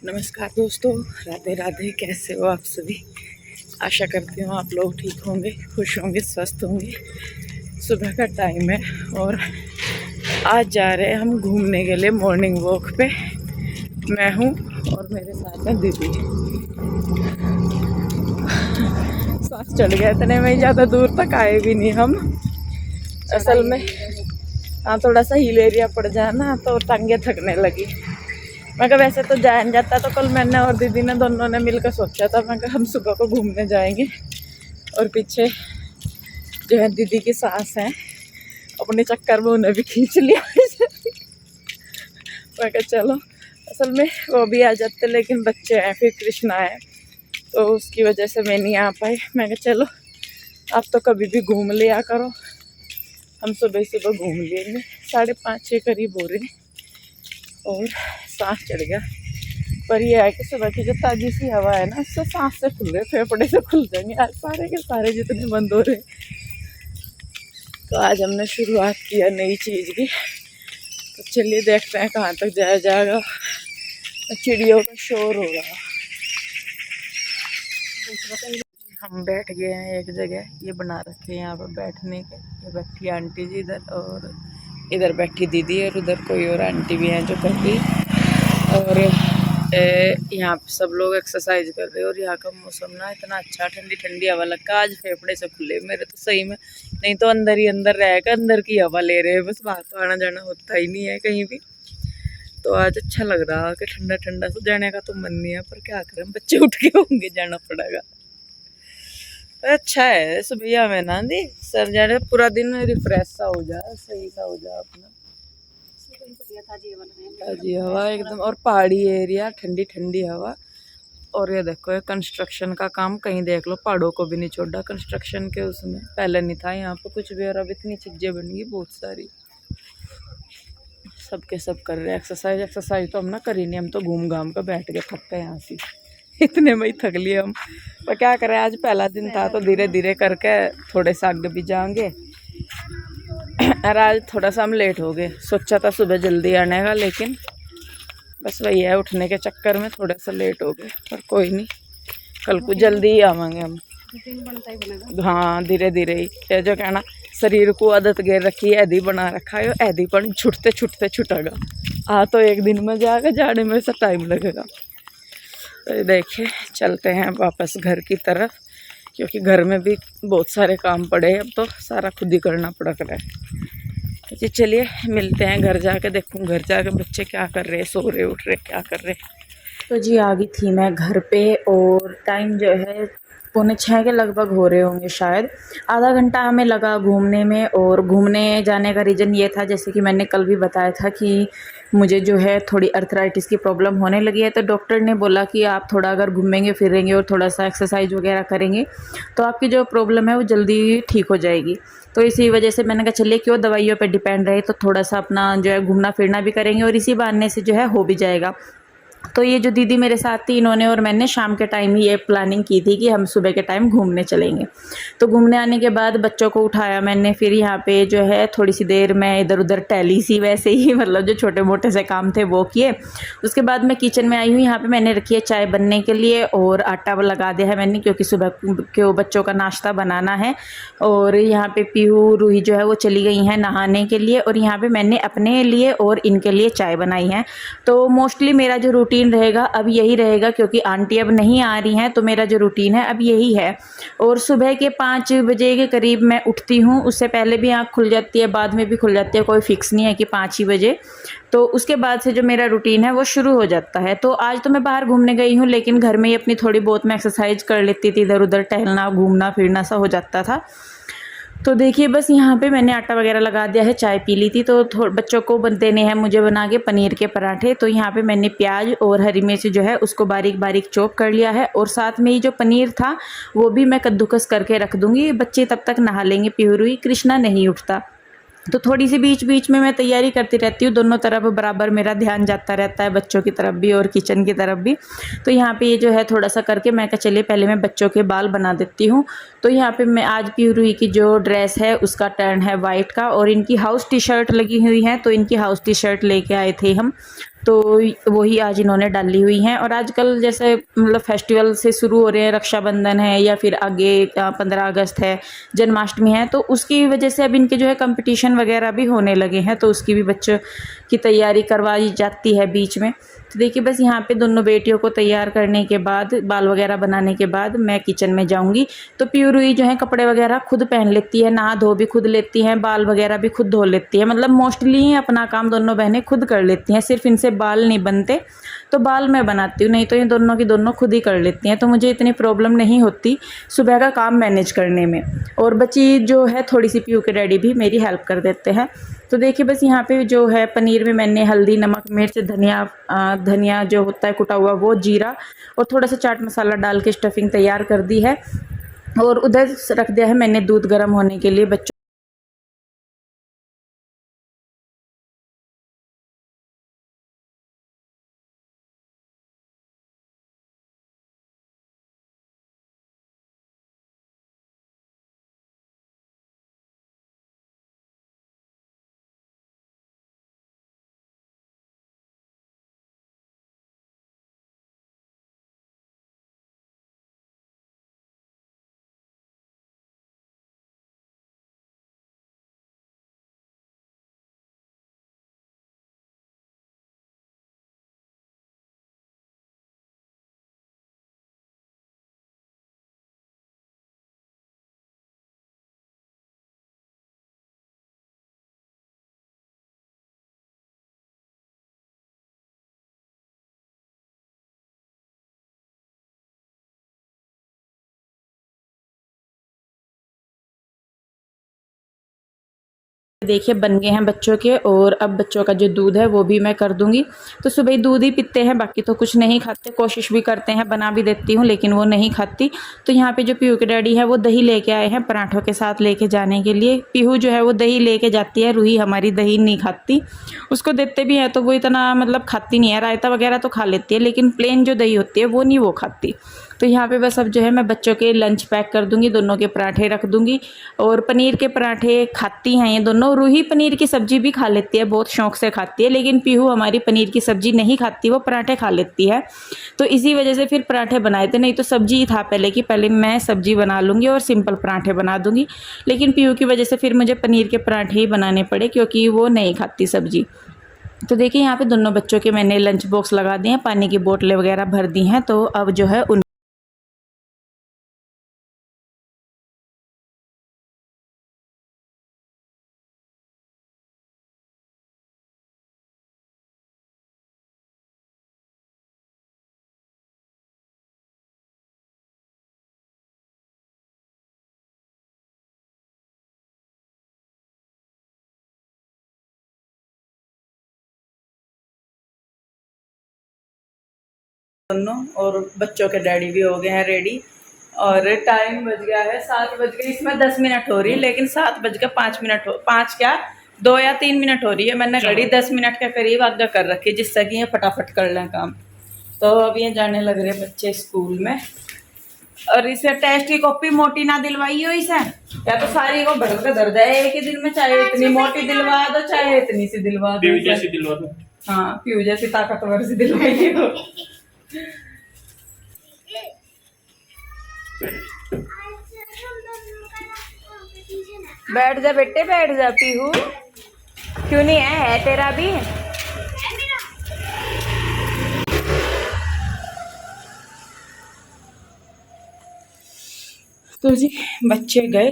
नमस्कार दोस्तों, राधे राधे। कैसे हो आप सभी? आशा करती हूँ आप लोग ठीक होंगे, खुश होंगे, स्वस्थ होंगे। सुबह का टाइम है और आज जा रहे हैं हम घूमने के लिए मॉर्निंग वॉक पे। मैं हूँ और मेरे साथ है दीदी। सांस चढ़ गया इतने में, ज़्यादा दूर तक आए भी नहीं हम। असल में हाँ, थोड़ा सा हिल एरिया पड़ जाए ना तो टांगे थकने लगी। मैं कहा वैसे तो जाता तो कल मैंने और दीदी ने दोनों ने मिलकर सोचा था, मैं कहा हम सुबह को घूमने जाएंगे। और पीछे जो है दीदी की सास हैं, अपने चक्कर में उन्हें भी खींच लिया। मैं कहा चलो, असल में वो भी आ जाते लेकिन बच्चे हैं, फिर कृष्णा है तो उसकी वजह से मैं नहीं आ पाई। मैं कहा चलो आप तो कभी भी घूम लिया करो, हम सुबह सुबह घूम लेंगे। 5:30 करीब हो रहे और सांस चढ़ गया। पर ये है कि सुबह की जो ताज़ी सी हवा है ना, उससे सांस से खुल रहे, फेफड़े से खुल जाएंगे आज सारे के सारे जितने बंद हो रहे। तो आज हमने शुरुआत किया नई चीज़ की, तो चलिए देखते हैं कहाँ तक जाया जाएगा। चिड़ियों का शोर हो रहा। हम बैठ गए हैं एक जगह, ये बना रखे हैं यहाँ पर बैठने के। ये बैठी आंटी जी इधर और इधर बैठी दीदी और उधर कोई और आंटी भी हैं जो कर रही। और यहाँ पे सब लोग एक्सरसाइज कर रहे हैं। और यहाँ का मौसम ना इतना अच्छा, ठंडी ठंडी हवा लगा। आज फेफड़े से खुले मेरे तो सही में, नहीं तो अंदर ही अंदर रहेगा, अंदर की हवा ले रहे हैं बस, बाहर तो आना जाना होता ही नहीं है कहीं भी। तो आज अच्छा लग रहा कि ठंडा ठंडा से जाने का तो मन नहीं है, पर क्या करें, बच्चे उठ के होंगे, जाना पड़ेगा। अच्छा है सुबह में ना दी सर जाने, पूरा दिन रिफ्रेश सा हो जाए, सही सा हो जाए अपना, ताजी हवा एकदम। और पहाड़ी एरिया, ठंडी ठंडी हवा। और ये देखो, ये कंस्ट्रक्शन का काम कहीं देख लो, पहाड़ों को भी नहीं छोड़ा कंस्ट्रक्शन के। उसमें पहले नहीं था यहाँ पे कुछ भी, और अब इतनी चीज़ें बन गई बहुत सारी। सबके सब कर रहे हैं एक्सरसाइज। एक्सरसाइज तो हम ना करी नहीं, हम तो घूम घाम कर बैठ के थक गए यहाँ से। इतने में ही थक लिए हम, पर क्या करें, आज पहला दिन था तो धीरे धीरे करके थोड़े से आगे भी जाएंगे। और आज थोड़ा सा हम लेट हो गए, सोचा था सुबह जल्दी आने का, लेकिन बस वही है, उठने के चक्कर में थोड़ा सा लेट हो गए। पर कोई नहीं, कल को जल्दी ही आवांगे हम। हाँ, धीरे धीरे ही। ये जो कहना शरीर को आदत गिर रखी है, ऐदी बना रखा है, ऐदी पर छुटते छुटते छुटेगा। आ तो एक दिन में जाएगा, जाने में से टाइम लगेगा। तो देखिए चलते हैं वापस घर की तरफ, क्योंकि घर में भी बहुत सारे काम पड़े हैं, अब तो सारा खुद ही करना पड़ रहा है। जी चलिए मिलते हैं, घर जाके देखूँ, घर जाके बच्चे क्या कर रहे हैं, सो रहे उठ रहे क्या कर रहे। तो जी आ गई थी मैं घर पे, और टाइम जो है 5:45 के लगभग हो रहे होंगे शायद। आधा घंटा हमें लगा घूमने में। और घूमने जाने का रीज़न ये था, जैसे कि मैंने कल भी बताया था कि मुझे जो है थोड़ी अर्थराइटिस की प्रॉब्लम होने लगी है। तो डॉक्टर ने बोला कि आप थोड़ा अगर घूमेंगे फिरेंगे और थोड़ा सा एक्सरसाइज वगैरह करेंगे तो आपकी जो प्रॉब्लम है वो जल्दी ठीक हो जाएगी। तो इसी वजह से मैंने कहा चलिए क्यों दवाइयों पे डिपेंड रहे, तो थोड़ा सा अपना जो है घूमना फिरना भी करेंगे और इसी बहाने से जो है हो भी जाएगा। तो ये जो दीदी मेरे साथ थी, इन्होंने और मैंने शाम के टाइम ही ये प्लानिंग की थी कि हम सुबह के टाइम घूमने चलेंगे। तो घूमने आने के बाद बच्चों को उठाया मैंने, फिर यहाँ पे जो है थोड़ी सी देर मैं इधर उधर टहली सी, वैसे ही मतलब जो छोटे मोटे से काम थे वो किए। उसके बाद मैं किचन में आई हूँ। यहाँ पे मैंने रखी है चाय बनने के लिए और आटा लगा दिया है मैंने, क्योंकि सुबह के बच्चों का नाश्ता बनाना है। और यहाँ पे पीहू रूही जो है वो चली गई हैं नहाने के लिए, और यहाँ पे मैंने अपने लिए और इनके लिए चाय बनाई है। तो मोस्टली मेरा जो रूटीन रहेगा अब यही रहेगा, क्योंकि आंटी अब नहीं आ रही हैं, तो मेरा जो रूटीन है अब यही है। और सुबह के 5 बजे के करीब मैं उठती हूँ, उससे पहले भी आँख खुल जाती है, बाद में भी खुल जाती है, कोई फिक्स नहीं है कि 5 ही बजे। तो उसके बाद से जो मेरा रूटीन है वो शुरू हो जाता है। तो आज तो मैं बाहर घूमने गई हूँ, लेकिन घर में ही अपनी थोड़ी बहुत मैं एक्सरसाइज कर लेती थी, इधर उधर टहलना घूमना फिरना सा हो जाता था। तो देखिए बस यहाँ पे मैंने आटा वगैरह लगा दिया है, चाय पी ली थी। तो बच्चों को देने हैं मुझे बना के पनीर के पराठे। तो यहाँ पे मैंने प्याज और हरी मिर्च जो है उसको बारीक बारीक चॉप कर लिया है, और साथ में ही जो पनीर था वो भी मैं कद्दूकस करके रख दूँगी। बच्चे तब तक नहा लेंगे, पीहू रूही, कृष्णा नहीं उठता। तो थोड़ी सी बीच बीच में मैं तैयारी करती रहती हूँ, दोनों तरफ बराबर मेरा ध्यान जाता रहता है, बच्चों की तरफ भी और किचन की तरफ भी। तो यहाँ पे ये जो है थोड़ा सा करके मैं कहा चलिए पहले मैं बच्चों के बाल बना देती हूँ। तो यहाँ पे मैं आज पीहू रूही की जो ड्रेस है उसका टर्न है वाइट का, और इनकी हाउस टी शर्ट लगी हुई है, तो इनकी हाउस टी शर्ट लेके आए थे हम। तो वही आज इन्होंने डाली हुई हैं। और आजकल जैसे मतलब फेस्टिवल से शुरू हो रहे हैं, रक्षाबंधन है या फिर आगे 15 अगस्त है, जन्माष्टमी है, तो उसकी वजह से अब इनके जो है कंपटीशन वगैरह भी होने लगे हैं, तो उसकी भी बच्चों की तैयारी करवाई जाती है बीच में। तो देखिए बस यहाँ पे दोनों बेटियों को तैयार करने के बाद, बाल वगैरह बनाने के बाद मैं किचन में जाऊँगी। तो पीयू रुई जो है कपड़े वगैरह खुद पहन लेती है, नहा धो भी खुद लेती हैं, बाल वगैरह भी खुद धो लेती है, मतलब मोस्टली अपना काम दोनों बहनें खुद कर लेती हैं। सिर्फ इनसे बाल नहीं बनते तो बाल मैं बनाती हूँ, नहीं तो ये दोनों की दोनों खुद ही कर लेती हैं, तो मुझे इतनी प्रॉब्लम नहीं होती सुबह का काम मैनेज करने में। और बची जो है थोड़ी सी पीयू के डैडी भी मेरी हेल्प कर देते हैं। तो देखिए बस यहाँ पे जो है पनीर में मैंने हल्दी, नमक, मिर्च, धनिया जो होता है कुटा हुआ वो, जीरा और थोड़ा सा चाट मसाला डाल के स्टफिंग तैयार कर दी है। और उधर रख दिया है मैंने दूध गर्म होने के लिए बच्चों। देखिए बन गए हैं बच्चों के। और अब बच्चों का जो दूध है वो भी मैं कर दूंगी। तो सुबह ही दूध ही पीते हैं, बाकी तो कुछ नहीं खाते। कोशिश भी करते हैं, बना भी देती हूँ, लेकिन वो नहीं खाती। तो यहाँ पे जो पीहू के डैडी है वो दही लेके आए हैं पराठों के साथ लेके जाने के लिए। पीहू जो है वो दही लेके जाती है, रूही हमारी दही नहीं खाती। उसको देते भी हैं तो वो इतना मतलब खाती नहीं है, रायता वगैरह तो खा लेती है, लेकिन प्लेन जो दही होती है वो नहीं वो खाती। तो यहाँ पे बस अब जो है मैं बच्चों के लंच पैक कर दूंगी, दोनों के पराठे रख दूंगी। और पनीर के पराठे खाती हैं ये दोनों। रूही पनीर की सब्जी भी खा लेती है, बहुत शौक से खाती है, लेकिन पीहू हमारी पनीर की सब्जी नहीं खाती, वो पराठे खा लेती है। तो इसी वजह से फिर पराठे बनाए थे, नहीं तो सब्जी ही था पहले कि पहले मैं सब्जी बना लूँगी और सिंपल पराठे बना दूँगी। लेकिन पीहू की वजह से फिर मुझे पनीर के पराठे ही बनाने पड़े, क्योंकि वो नहीं खाती सब्जी। तो देखिए यहाँ पे दोनों बच्चों के मैंने लंच बॉक्स लगा दिए हैं, पानी की बोतलें वगैरह भर दी हैं। तो अब जो है उन दोनों और बच्चों के डैडी भी हो गए हैं रेडी। और टाइम बज गया है 7 बज गए, इसमें 10 मिनट हो रही है, लेकिन 7 बज के 5 मिनट हो, 5 क्या 2 या 3 मिनट हो रही है। मैंने घड़ी 10 मिनट के करीब आगे कर रखी है, जिससे कि ये फटाफट कर लें काम। तो अब ये जाने लग रहे बच्चे स्कूल में। और इसे टेस्ट की कॉपी मोटी ना दिलवाई हो इसे, या तो सारी को भर के दर्द है एक ही दिन में, चाहे इतनी मोटी दिलवा दो चाहे इतनी सी दिलवा दो। जैसी दिलवा दो, हाँ प्यू जैसी ताकतवर सी दिलवाई हो। बैठ जा बेटे, बैठ जा पीहू। क्यों नहीं है तेरा भी? तो जी बच्चे गए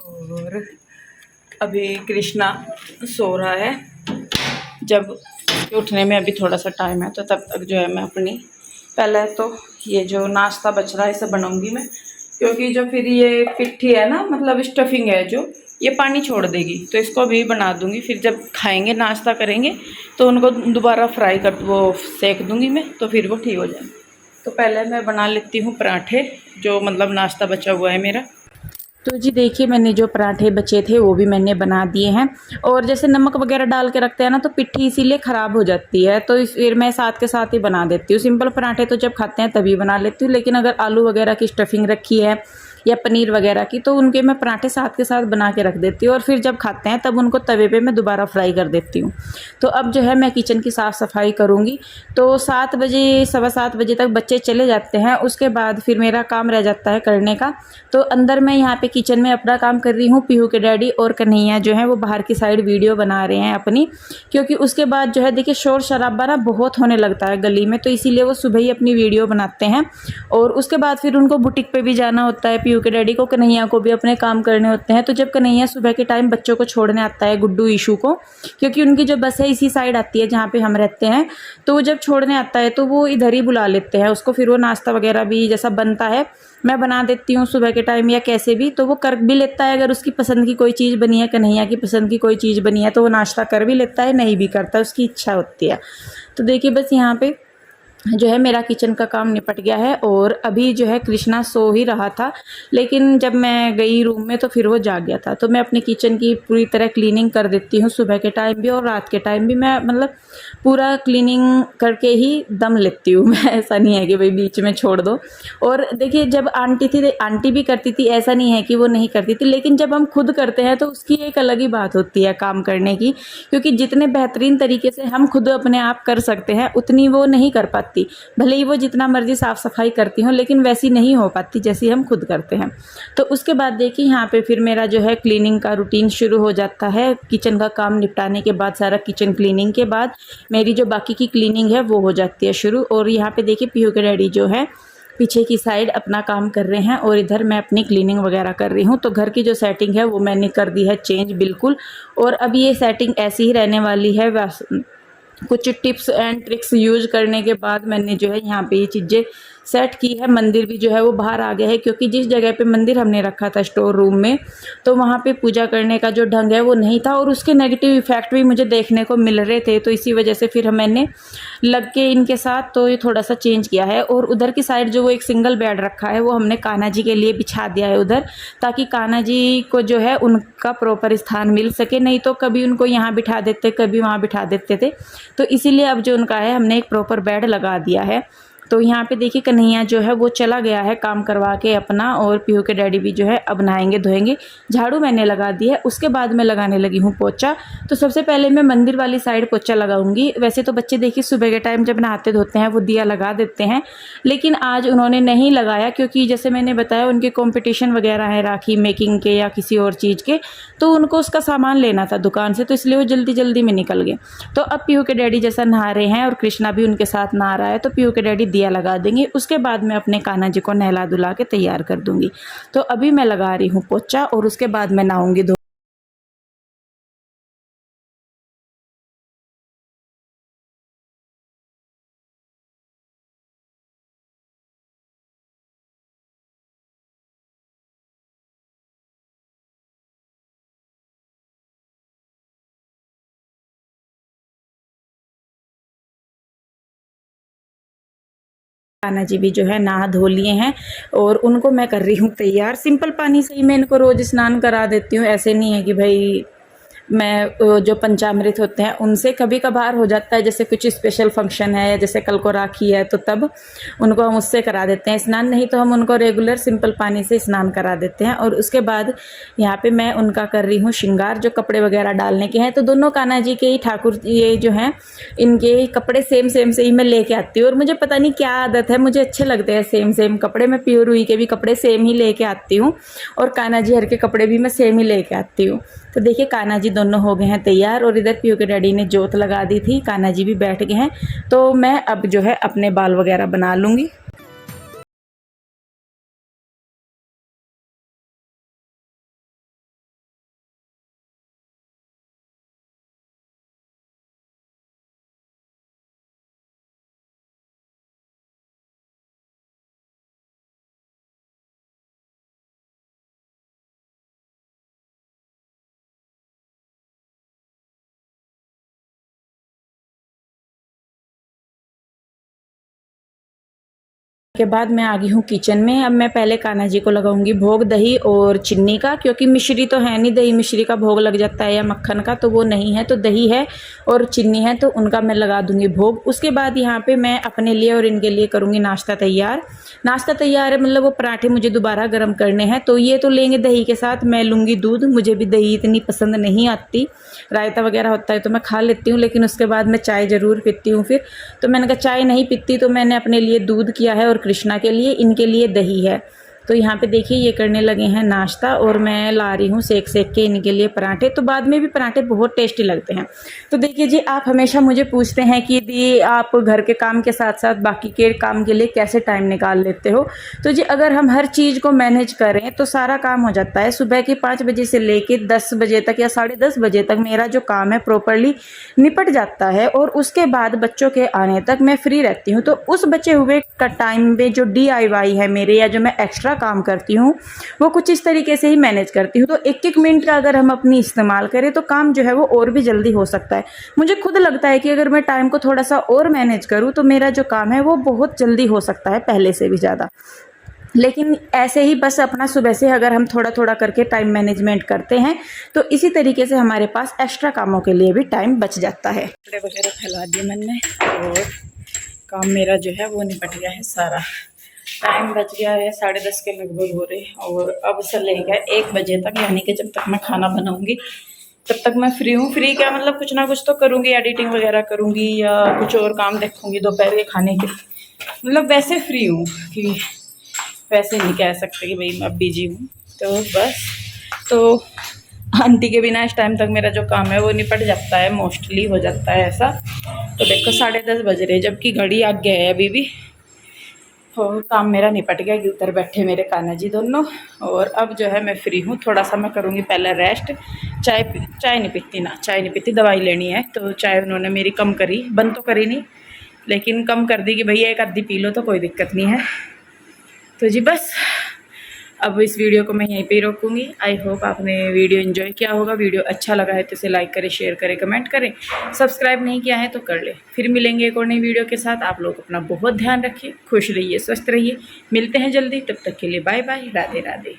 और अभी कृष्णा सो रहा है। जब उठने में अभी थोड़ा सा टाइम है, तो तब तक जो है मैं अपनी पहले तो ये जो नाश्ता बच रहा है इसे बनाऊंगी मैं, क्योंकि जो फिर ये पिट्ठी है ना, मतलब स्टफिंग है जो, ये पानी छोड़ देगी, तो इसको भी बना दूंगी। फिर जब खाएंगे नाश्ता करेंगे तो उनको दोबारा फ्राई कर वो सेक दूंगी मैं, तो फिर वो ठीक हो जाएंगे। तो पहले मैं बना लेती हूँ पराठे, जो मतलब नाश्ता बचा हुआ है मेरा। तो जी देखिए मैंने जो पराठे बचे थे वो भी मैंने बना दिए हैं। और जैसे नमक वगैरह डाल के रखते हैं ना, तो पिट्ठी इसीलिए ख़राब हो जाती है, तो फिर मैं साथ के साथ ही बना देती हूँ। सिंपल पराठे तो जब खाते हैं तभी बना लेती हूँ, लेकिन अगर आलू वगैरह की स्टफिंग रखी है या पनीर वगैरह की, तो उनके मैं पराठे साथ के साथ बना के रख देती हूँ और फिर जब खाते हैं तब उनको तवे पे मैं दोबारा फ्राई कर देती हूँ। तो अब जो है मैं किचन की साफ़ सफाई करूँगी। तो 7 बजे, सवा 7 बजे तक बच्चे चले जाते हैं, उसके बाद फिर मेरा काम रह जाता है करने का। तो अंदर मैं यहाँ पे किचन में अपना काम कर रही हूँ, पीहू के डैडी और कन्हैया जो है वो बाहर की साइड वीडियो बना रहे हैं अपनी, क्योंकि उसके बाद जो है देखिए शोर शराबा ना बहुत होने लगता है गली में, तो इसीलिए वो सुबह ही अपनी वीडियो बनाते हैं। और उसके बाद फिर उनको बुटीक पे भी जाना होता है, पीहू के डैडी को, कन्हैया को भी अपने काम करने होते हैं। तो जब कन्हैया सुबह के टाइम बच्चों को छोड़ने आता है, गुड्डू ईशू को, क्योंकि उनकी जो बस है इसी साइड आती है जहाँ पे हम रहते हैं, तो वो जब छोड़ने आता है तो वो इधर ही बुला लेते हैं उसको। फिर वो नाश्ता वगैरह भी जैसा बनता है मैं बना देती हूँ सुबह के टाइम या कैसे भी, तो वो कर भी लेता है। अगर उसकी पसंद की कोई चीज़ बनी है, कन्हैया की पसंद की कोई चीज़ बनी है, तो वो नाश्ता कर भी लेता है, नहीं भी करता, उसकी इच्छा होती है। तो देखिए बस यहाँ पे जो है मेरा किचन का काम निपट गया है। और अभी जो है कृष्णा सो ही रहा था, लेकिन जब मैं गई रूम में तो फिर वो जाग गया था। तो मैं अपने किचन की पूरी तरह क्लीनिंग कर देती हूँ, सुबह के टाइम भी और रात के टाइम भी। मैं मतलब पूरा क्लीनिंग करके ही दम लेती हूँ मैं, ऐसा नहीं है कि भाई बीच में छोड़ दो। और देखिए जब आंटी थी, आंटी भी करती थी, ऐसा नहीं है कि वो नहीं करती थी, लेकिन जब हम खुद करते हैं तो उसकी एक अलग ही बात होती है काम करने की, क्योंकि जितने बेहतरीन तरीके से हम खुद अपने आप कर सकते हैं उतनी वो नहीं कर पाती। भले ही वो जितना मर्जी साफ सफाई करती हूँ, लेकिन वैसी नहीं हो पाती जैसी हम खुद करते हैं। तो उसके बाद देखिए यहाँ पे फिर मेरा जो है क्लीनिंग का रूटीन शुरू हो जाता है। किचन का काम निपटाने के बाद, सारा किचन क्लीनिंग के बाद मेरी जो बाकी की क्लीनिंग है वो हो जाती है शुरू। और यहाँ पे देखिए पीहू के डैडी जो है पीछे की साइड अपना काम कर रहे हैं और इधर मैं अपनी क्लीनिंग वगैरह कर रही हूँ। तो घर की जो सेटिंग है वो मैंने कर दी है चेंज बिल्कुल, और अब ये सेटिंग ऐसी ही रहने वाली है। कुछ टिप्स एंड ट्रिक्स यूज करने के बाद मैंने जो है यहाँ पे ये चीज़ें सेट की है। मंदिर भी जो है वो बाहर आ गया है, क्योंकि जिस जगह पे मंदिर हमने रखा था स्टोर रूम में, तो वहाँ पे पूजा करने का जो ढंग है वो नहीं था और उसके नेगेटिव इफेक्ट भी मुझे देखने को मिल रहे थे। तो इसी वजह से फिर मैंने लग के इनके साथ तो ये थोड़ा सा चेंज किया है। और उधर की साइड जो वो एक सिंगल बेड रखा है वो हमने कान्हा जी के लिए बिछा दिया है उधर, ताकि कान्हा जी को जो है उनका प्रॉपर स्थान मिल सके। नहीं तो कभी उनको यहाँ बिठा देते, कभी वहाँ बिठा देते थे, तो इसीलिए अब जो उनका है हमने एक प्रॉपर बेड लगा दिया है। तो यहाँ पे देखिए कन्हैया जो है वो चला गया है काम करवा के अपना, और पीहू के डैडी भी जो है अब नहाएंगे धोएंगे। झाड़ू मैंने लगा दी है, उसके बाद मैं लगाने लगी हूँ पोछा। तो सबसे पहले मैं मंदिर वाली साइड पोछा लगाऊंगी। वैसे तो बच्चे देखिए सुबह के टाइम जब नहाते धोते हैं वो दिया लगा देते हैं, लेकिन आज उन्होंने नहीं लगाया, क्योंकि जैसे मैंने बताया उनके कॉम्पिटिशन वगैरह है राखी मेकिंग के या किसी और चीज़ के, तो उनको उसका सामान लेना था दुकान से, तो इसलिए वो जल्दी जल्दी में निकल गए। तो अब पीहू के डैडी जैसा नहा रहे हैं और कृष्णा भी उनके साथ नहा रहा है, तो पीहू के डैडी दिया लगा देंगे। उसके बाद मैं अपने कान्हा जी को नहला धुला के तैयार कर दूंगी। तो अभी मैं लगा रही हूँ पोछा और उसके बाद मैं नहाऊंगी। कान्हा जी भी जो है नहा धो लिए हैं और उनको मैं कर रही हूँ तैयार। सिंपल पानी से ही मैं इनको रोज़ स्नान करा देती हूँ, ऐसे नहीं है कि भाई मैं जो पंचामृत होते हैं उनसे। कभी कभार हो जाता है, जैसे कुछ स्पेशल फंक्शन है, जैसे कल को राखी है, तो तब उनको हम उससे करा देते हैं स्नान, नहीं तो हम उनको रेगुलर सिंपल पानी से स्नान करा देते हैं। और उसके बाद यहाँ पे मैं उनका कर रही हूँ श्रृंगार, जो कपड़े वगैरह डालने के हैं। तो दोनों कान्हा जी के ही ठाकुर ये जो हैं इनके कपड़े सेम सेम से ही मैं लेके आती हूँ, और मुझे पता नहीं क्या आदत है, मुझे अच्छे लगते हैं सेम सेम कपड़े। मैं प्योर रूही के भी कपड़े सेम ही लेके आती हूँ और कान्हा जी हर के कपड़े भी मैं सेम ही लेके आती हूँ। तो देखिए कान्हा जी दोनों हो गए हैं तैयार, और इधर पीहू के डैडी ने जोत लगा दी थी, कान्हा जी भी बैठ गए हैं। तो मैं अब जो है अपने बाल वगैरह बना लूँगी। के बाद मैं आ गई हूँ किचन में। अब मैं पहले कान्हा जी को लगाऊंगी भोग दही और चीनी का, क्योंकि मिश्री तो है नहीं, दही मिश्री का भोग लग जाता है या मक्खन का, तो वो नहीं है, तो दही है और चीनी है, तो उनका मैं लगा दूंगी भोग। उसके बाद यहाँ पे मैं अपने लिए और इनके लिए करूँगी नाश्ता तैयार। नाश्ता तैयार है मतलब वो पराठे मुझे दोबारा गर्म करने हैं, तो ये तो लेंगे दही के साथ, मैं लूँगी दूध। मुझे भी दही इतनी पसंद नहीं आती, रायता वगैरह होता है तो मैं खा लेती हूँ, लेकिन उसके बाद मैं चाय ज़रूर पीती हूँ फिर। तो मैंने कहा चाय नहीं पीती, तो मैंने अपने लिए दूध किया है और कृष्णा के लिए, इनके लिए दही है। तो यहाँ पे देखिए ये करने लगे हैं नाश्ता और मैं ला रही हूँ सेक सेक के इनके लिए पराठे। तो बाद में भी पराठे बहुत टेस्टी लगते हैं। तो देखिए जी, आप हमेशा मुझे पूछते हैं कि दी आप घर के काम के साथ साथ बाकी के काम के लिए कैसे टाइम निकाल लेते हो। तो जी अगर हम हर चीज़ को मैनेज करें तो सारा काम हो जाता है। सुबह के 5 बजे से लेके 10 बजे तक या 10:30 बजे तक मेरा जो काम है प्रॉपरली निपट जाता है, और उसके बाद बच्चों के आने तक मैं फ्री रहती हूँ। तो उस बचे हुए का टाइम में जो DIY है मेरे, या जो मैं एक्स्ट्रा काम करती हूँ, वो कुछ इस तरीके से ही मैनेज करती हूँ। तो 1-1 मिनट का अगर हम अपनी इस्तेमाल करें तो काम जो है वो और भी जल्दी हो सकता है। मुझे खुद लगता है कि अगर मैं टाइम को थोड़ा सा और मैनेज करूँ तो मेरा जो काम है वो बहुत जल्दी हो सकता है, पहले से भी ज़्यादा। लेकिन ऐसे ही बस अपना सुबह से अगर हम थोड़ा थोड़ा करके टाइम मैनेजमेंट करते हैं तो इसी तरीके से हमारे पास एक्स्ट्रा कामों के लिए भी टाइम बच जाता है। कपड़े वगैरह फैला दिए मैंने और काम मेरा जो है वो निपट गया है सारा। टाइम बच गया है 10:30 के लगभग हो रहे, और अब से लेकर 1 बजे तक, यानी कि जब तक मैं खाना बनाऊंगी तब तक मैं फ्री हूँ। फ्री क्या मतलब कुछ ना कुछ तो करूँगी, एडिटिंग वगैरह करूँगी या कुछ और काम देखूँगी दोपहर के खाने के, मतलब वैसे फ्री हूँ कि वैसे नहीं कह सकते कि भाई मैं बिजी हूँ। तो बस, तो आंटी के बिना इस टाइम तक मेरा जो काम है वो निपट जाता है, मोस्टली हो जाता है ऐसा। तो देखो 10:30 बज रहे, जबकि घड़ी आगे है अभी भी, और काम मेरा निपट गया कि उधर बैठे मेरे कान्हा जी दोनों। और अब जो है मैं फ्री हूँ, थोड़ा सा मैं करूँगी पहले रेस्ट। चाय नहीं पीती ना, चाय नहीं पीती, दवाई लेनी है। तो चाय उन्होंने मेरी कम करी, बंद तो करी नहीं लेकिन कम कर दी कि भैया 1 आधी पी लो तो कोई दिक्कत नहीं है। तो जी बस अब इस वीडियो को मैं यहीं पे ही रोकूँगी। आई होप आपने वीडियो एंजॉय किया होगा। वीडियो अच्छा लगा है तो इसे लाइक करें, शेयर करें, कमेंट करें। सब्सक्राइब नहीं किया है तो कर ले। फिर मिलेंगे एक और नई वीडियो के साथ। आप लोग अपना बहुत ध्यान रखिए, खुश रहिए, स्वस्थ रहिए। मिलते हैं जल्दी, तब तक के लिए बाय बाय, राधे राधे।